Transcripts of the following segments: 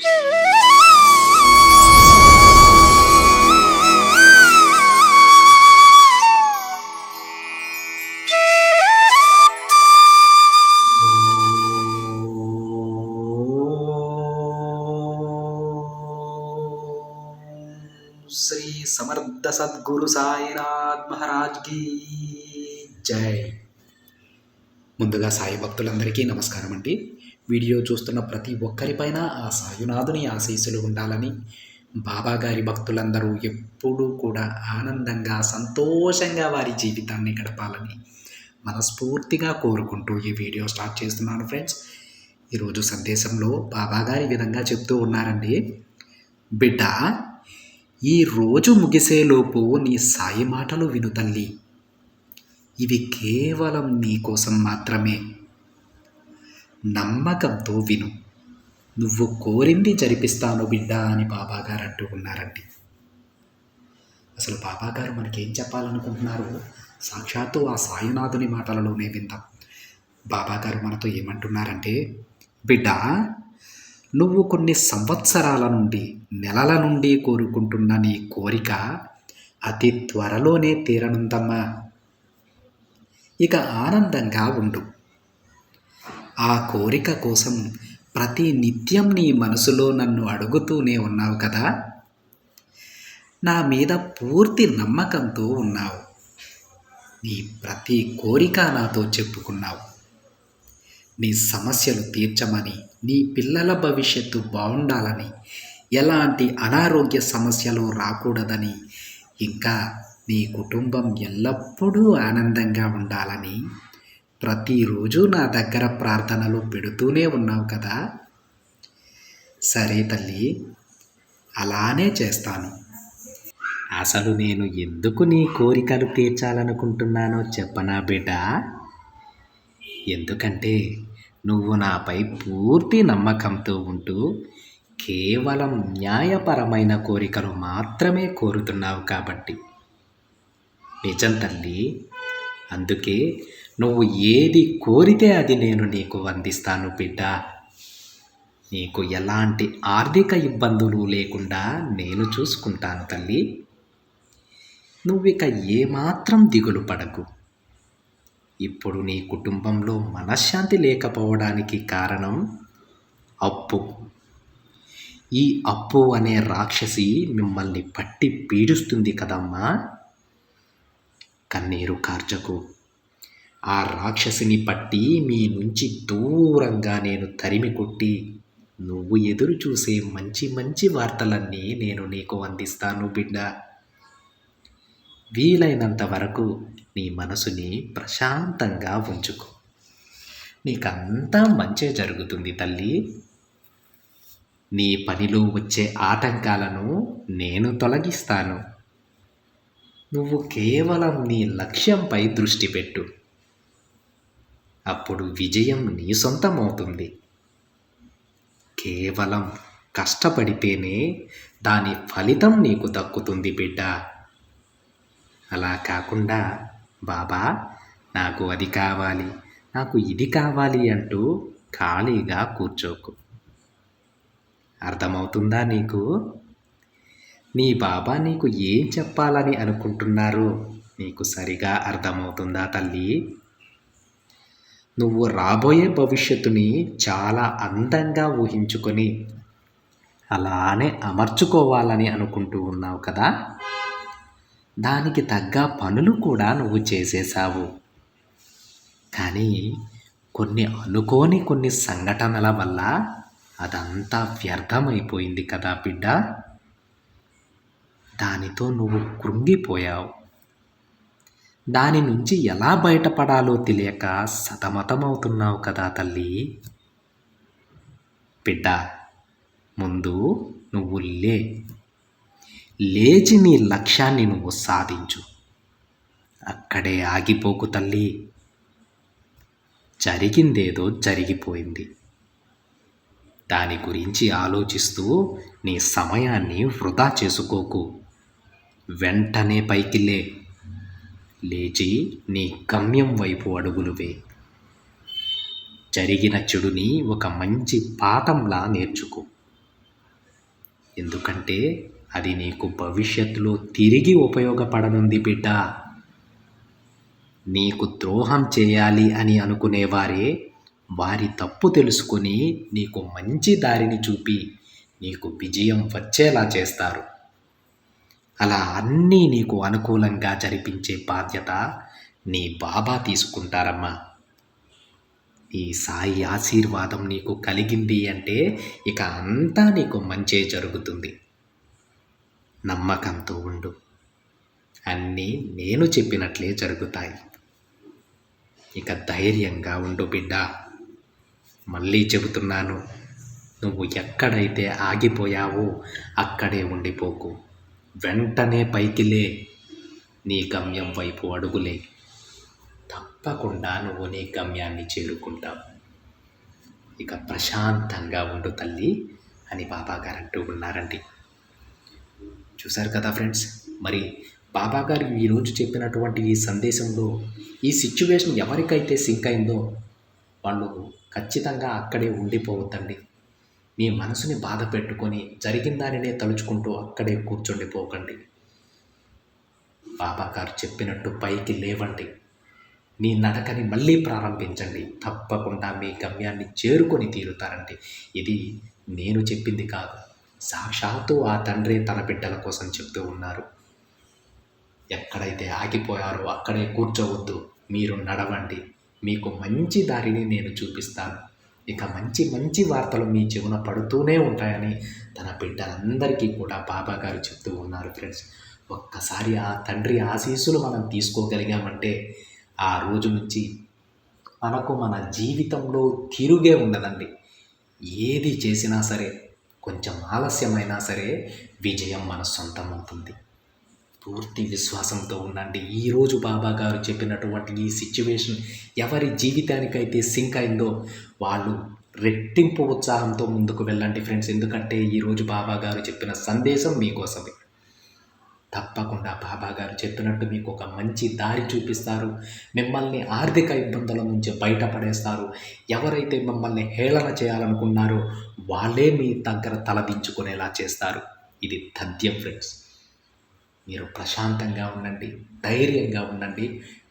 శ్రీ సమర్థ సద్గురు సాయినాథ్ మహారాజ్ కి జై. ముందుగా సాయి భక్తులందరికీ నమస్కారం అండి. వీడియో చూస్తున్న ప్రతి ఒక్కరిపైన ఆ సాయినాథుని ఆశీస్సులు ఉండాలని, బాబాగారి భక్తులందరూ ఎప్పుడూ కూడా ఆనందంగా సంతోషంగా వారి జీవితాన్ని గడపాలని మనస్ఫూర్తిగా కోరుకుంటూ ఈ వీడియో స్టార్ట్ చేస్తున్నాను ఫ్రెండ్స్. ఈరోజు సందేశంలో బాబాగారి విధంగా చెప్తూ ఉన్నారండి. బిడ్డ, ఈ రోజు ముగిసేలోపు నీ సాయి మాటలు విను తల్లి. ఇవి కేవలం నీ కోసం మాత్రమే. నమ్మకంతో విను. నువ్వు కోరింది జరిపిస్తాను బిడ్డ అని బాబాగారు అంటూ ఉన్నారండి. అసలు బాబాగారు మనకేం చెప్పాలనుకుంటున్నారు సాక్షాత్తు ఆ సాయినాథుని మాటలలోనే విందాం. బాబాగారు మనతో ఏమంటున్నారంటే, బిడ్డ, నువ్వు కొన్ని సంవత్సరాల నుండి, నెలల నుండి కోరుకుంటున్న నీ కోరిక అతి త్వరలోనే తీరనుందమ్మా. ఇక ఆనందంగా ఉండు. ఆ కోరిక కోసం ప్రతి నిత్యం నీ మనసులో నన్ను అడుగుతూనే ఉన్నావు కదా. నా మీద పూర్తి నమ్మకంతో ఉన్నావు. నీ ప్రతి కోరిక నాతో చెప్పుకున్నావు. నీ సమస్యలు తీర్చమని, నీ పిల్లల భవిష్యత్తు బాగుండాలని, ఎలాంటి అనారోగ్య సమస్యలు రాకూడదని, ఇంకా నీ కుటుంబం ఎల్లప్పుడూ ఆనందంగా ఉండాలని ప్రతిరోజు నా దగ్గర ప్రార్థనలు పెడుతూనే ఉన్నావు కదా. సరే తల్లి, అలానే చేస్తాను. అసలు నేను ఎందుకు నీ కోరికలు తీర్చాలనుకుంటున్నానో చెప్పనా బిడ్డ? ఎందుకంటే నువ్వు నాపై పూర్తి నమ్మకంతో ఉంటూ కేవలం న్యాయపరమైన కోరికలు మాత్రమే కోరుతున్నావు కాబట్టి. నిజం తల్లి. అందుకే నువ్వు ఏది కోరితే అది నేను నీకు అందిస్తాను బిడ్డ. నీకు ఎలాంటి ఆర్థిక ఇబ్బందులు లేకుండా నేను చూసుకుంటాను తల్లి. నువ్విక ఏమాత్రం దిగులు పడకు. ఇప్పుడు నీ కుటుంబంలో మనశ్శాంతి లేకపోవడానికి కారణం అప్పు. ఈ అప్పు అనే రాక్షసి మిమ్మల్ని పట్టి పీడిస్తుంది కదమ్మా. కన్నీరు కార్చకు. ఆ రాక్షసిని పట్టి మీ నుంచి దూరంగా నేను తరిమి కొట్టి నువ్వు ఎదురు చూసే మంచి మంచి వార్తలన్నీ నేను నీకు అందిస్తాను బిడ్డ. వీలైనంత వరకు నీ మనసుని ప్రశాంతంగా ఉంచుకో. నీకంతా మంచే జరుగుతుంది తల్లి. నీ పనిలో వచ్చే ఆటంకాలను నేను తొలగిస్తాను. నువ్వు కేవలం నీ లక్ష్యంపై దృష్టి పెట్టు. అప్పుడు విజయం నీ సొంతమవుతుంది. కేవలం కష్టపడితేనే దాని ఫలితం నీకు దక్కుతుంది బిడ్డ. అలా కాకుండా బాబా నాకు అది కావాలి, నాకు ఇది కావాలి అంటూ ఖాళీగా కూర్చోకు. అర్థమవుతుందా నీకు? నీ బాబా నీకు ఏం చెప్పాలని అనుకుంటున్నారో నీకు సరిగా అర్థమవుతుందా తల్లి? నువ్వు రాబోయే భవిష్యత్తుని చాలా అందంగా ఊహించుకొని అలానే అమర్చుకోవాలని అనుకుంటూ ఉన్నావు కదా. దానికి తగ్గ పనులు కూడా నువ్వు చేసేసావు. కానీ కొన్ని సంఘటనల వల్ల అదంతా వ్యర్థమైపోయింది కదా బిడ్డ. దానితో నువ్వు కృంగిపోయావు. దాని నుంచి ఎలా బయటపడాలో తెలియక సతమతమవుతున్నావు కదా తల్లి. బిడ్డ, ముందు నువ్వు లేచి నీ లక్ష్యాన్ని నువ్వు సాధించు. అక్కడే ఆగిపోకు తల్లి. జరిగిందేదో జరిగిపోయింది. దాని గురించి ఆలోచిస్తూ నీ సమయాన్ని వృధా చేసుకోకు. వెంటనే పైకి లేచి నీ గమ్యం వైపు అడుగులు వేయి. జరిగిన చెడుని ఒక మంచి పాఠంలా నేర్చుకో. ఎందుకంటే అది నీకు భవిష్యత్తులో తిరిగి ఉపయోగపడనుంది బిడ్డ. నీకు ద్రోహం చేయాలి అని అనుకునేవారే వారి తప్పు తెలుసుకొని నీకు మంచి దారిని చూపి నీకు విజయం వచ్చేలా చేస్తారు. అలా అన్నీ నీకు అనుకూలంగా జరిపించే బాధ్యత నీ బాబా తీసుకుంటారమ్మా. ఈ సాయి ఆశీర్వాదం నీకు కలిగింది అంటే ఇక అంతా నీకు మంచే జరుగుతుంది. నమ్మకంతో ఉండు. అన్నీ నేను చెప్పినట్లే జరుగుతాయి. ఇక ధైర్యంగా ఉండు బిడ్డ. మళ్ళీ చెబుతున్నాను, నువ్వు ఎక్కడైతే ఆగిపోయావో అక్కడే ఉండిపోకు. వెంటనే పైకి లే. నీ గమ్యం వైపు అడుగులే. తప్పకుండా నువ్వు నీ గమ్యాన్ని చేరుకుంటావు. ఇక ప్రశాంతంగా ఉండు తల్లి అని బాబాగారు అంటూ ఉన్నారండి. చూశారు కదా ఫ్రెండ్స్, మరి బాబాగారు ఈరోజు చెప్పినటువంటి ఈ సందేశంలో ఈ సిచ్యువేషన్ ఎవరికైతే సింక్ అయిందో వాళ్ళు ఖచ్చితంగా అక్కడే ఉండిపోవద్దండి. మీ మనసుని బాధ పెట్టుకొని జరిగిన దానినే తలుచుకుంటూ అక్కడే కూర్చుండిపోకండి. బాబాగారు చెప్పినట్టు పైకి లేవండి. మీ నడకని మళ్ళీ ప్రారంభించండి. తప్పకుండా మీ గమ్యాన్ని చేరుకొని తీరుతారండి. ఇది నేను చెప్పింది కాదు, సాక్షాత్తు ఆ తండ్రి తన బిడ్డల కోసం చెప్తూ ఉన్నారు. ఎక్కడైతే ఆగిపోయారో అక్కడే కూర్చోవద్దు, మీరు నడవండి. మీకు మంచి దారిని నేను చూపిస్తాను. ఇక మంచి మంచి వార్తలు మీ చెవున పడుతూనే ఉంటాయని తన బిడ్డలందరికీ కూడా బాబాగారు చెప్తూ ఉన్నారు ఫ్రెండ్స్. ఒక్కసారి ఆ తండ్రి ఆశీస్సులు మనం తీసుకోగలిగామంటే ఆ రోజు నుంచి మనకు మన జీవితంలో తిరుగే ఉండదండి. ఏది చేసినా సరే, కొంచెం ఆలస్యమైనా సరే విజయం మన సొంతమవుతుంది. పూర్తి విశ్వాసంతో ఉండండి. ఈరోజు బాబాగారు చెప్పినటువంటి ఈ సిచ్యువేషన్ ఎవరి జీవితానికైతే సింక్ అయిందో వాళ్ళు రెట్టింపు ఉత్సాహంతో ముందుకు వెళ్ళండి ఫ్రెండ్స్. ఎందుకంటే ఈరోజు బాబాగారు చెప్పిన సందేశం మీకోసమే. తప్పకుండా బాబాగారు చెప్పినట్టు మీకు ఒక మంచి దారి చూపిస్తారు. మిమ్మల్ని ఆర్థిక ఇబ్బందుల నుంచి బయటపడేస్తారు. ఎవరైతే మిమ్మల్ని హేళన చేయాలనుకున్నారో వాళ్ళే మీ దగ్గర తలదించుకునేలా చేస్తారు. ఇది తథ్యం ఫ్రెండ్స్. మీరు ప్రశాంతంగా ఉండండి, ధైర్యంగా ఉండండి.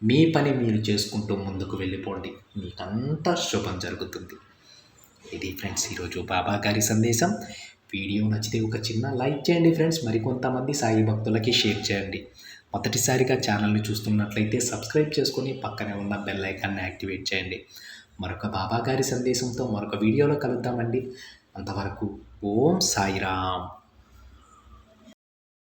మీ పని మీరు చేసుకుంటూ ముందుకు వెళ్ళిపోండి. మీకంతా శుభం జరుగుతుంది. ఇది ఫ్రెండ్స్ ఈరోజు బాబాగారి సందేశం. వీడియో నచ్చితే ఒక చిన్న లైక్ చేయండి ఫ్రెండ్స్. మరికొంతమంది సాయి భక్తులకి షేర్ చేయండి. మొదటిసారిగా ఛానల్ని చూస్తున్నట్లయితే సబ్స్క్రైబ్ చేసుకొని పక్కనే ఉన్న బెల్ ఐకాన్ని యాక్టివేట్ చేయండి. మరొక బాబాగారి సందేశంతో మరొక వీడియోలో కలుద్దామండి. అంతవరకు ఓం సాయిరామ్.